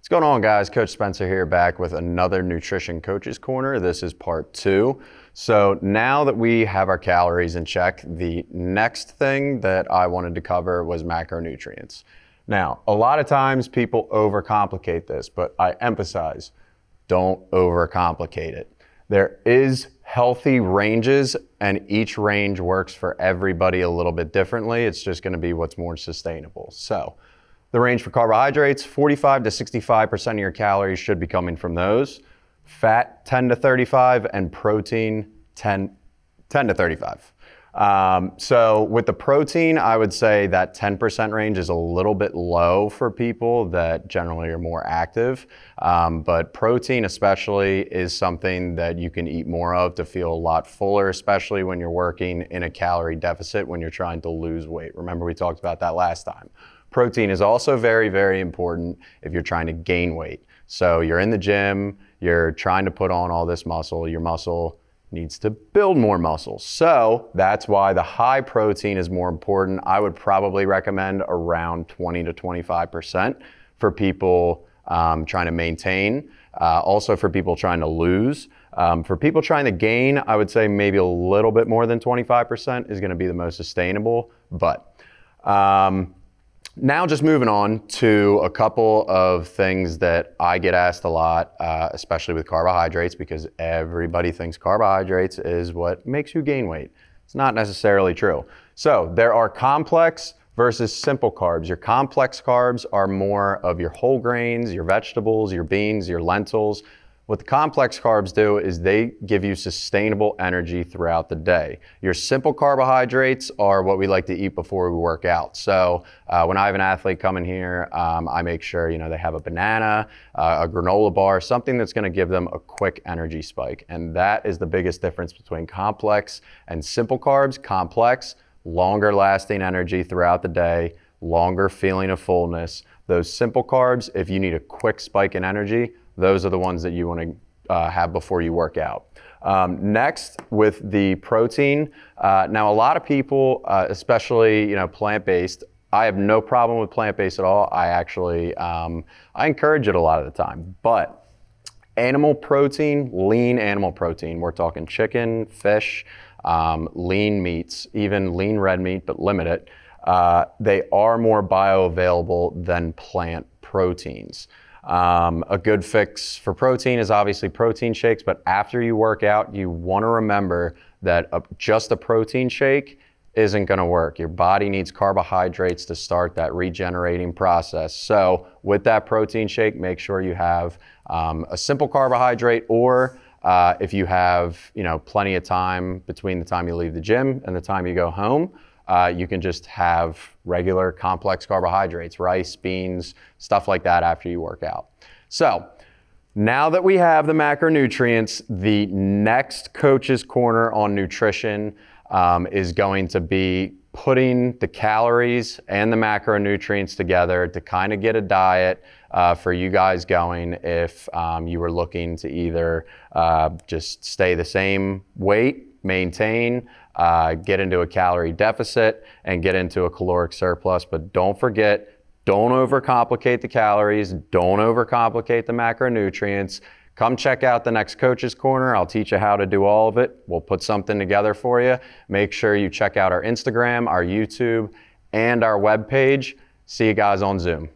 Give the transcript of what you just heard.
What's going on, guys? Coach Spencer here, back with another Nutrition Coaches Corner. This is part 2. So now that we have our calories in check, the next thing that I wanted to cover was macronutrients. Now, a lot of times people overcomplicate this, but I emphasize, don't overcomplicate it. There is healthy ranges, and each range works for everybody a little bit differently. It's just going to be what's more sustainable. So the range for carbohydrates, 45 to 65% of your calories should be coming from those. Fat, 10 to 35, and protein, 10 to 35. So with the protein, I would say that 10% range is a little bit low for people that generally are more active. But protein especially is something that you can eat more of to feel a lot fuller, especially when you're working in a calorie deficit when you're trying to lose weight. Remember, we talked about that last time. Protein is also very, very important if you're trying to gain weight. So you're in the gym, you're trying to put on all this muscle, your muscle needs to build more muscle. So that's why the high protein is more important. I would probably recommend around 20 to 25% for people trying to maintain. Also for people trying to lose. For people trying to gain, I would say maybe a little bit more than 25% is going to be the most sustainable. But now just moving on to a couple of things that I get asked a lot, especially with carbohydrates, because everybody thinks carbohydrates is what makes you gain weight. It's not necessarily true. So there are complex versus simple carbs. Your complex carbs are more of your whole grains, your vegetables, your beans, your lentils. What the complex carbs do is they give you sustainable energy throughout the day. Your simple carbohydrates are what we like to eat before we work out. So when I have an athlete coming here, I make sure they have a banana, a granola bar, something that's going to give them a quick energy spike. And that is the biggest difference between complex and simple carbs. Complex, longer lasting energy throughout the day, longer feeling of fullness. Those simple carbs, if you need a quick spike in energy, those are the ones that you want to have before you work out. Next, with the protein, now a lot of people, especially plant-based, I have no problem with plant-based at all. I actually, I encourage it a lot of the time. But animal protein, lean animal protein, we're talking chicken, fish, lean meats, even lean red meat, but limit it. They are more bioavailable than plant proteins. A good fix for protein is obviously protein shakes, but after you work out, you want to remember that just a protein shake isn't going to work. Your body needs carbohydrates to start that regenerating process. So with that protein shake, make sure you have a simple carbohydrate, or if you have plenty of time between the time you leave the gym and the time you go home, you can just have regular complex carbohydrates, rice, beans, stuff like that after you work out. So now that we have the macronutrients, the next Coach's Corner on nutrition is going to be putting the calories and the macronutrients together to kind of get a diet for you guys going if you were looking to either just stay the same weight, maintain, get into a calorie deficit, and get into a caloric surplus. But don't forget, don't overcomplicate the calories, don't overcomplicate the macronutrients. Come check out the next Coach's Corner. I'll teach you how to do all of it. We'll put something together for you. Make sure you check out our Instagram, our YouTube, and our webpage. See you guys on Zoom.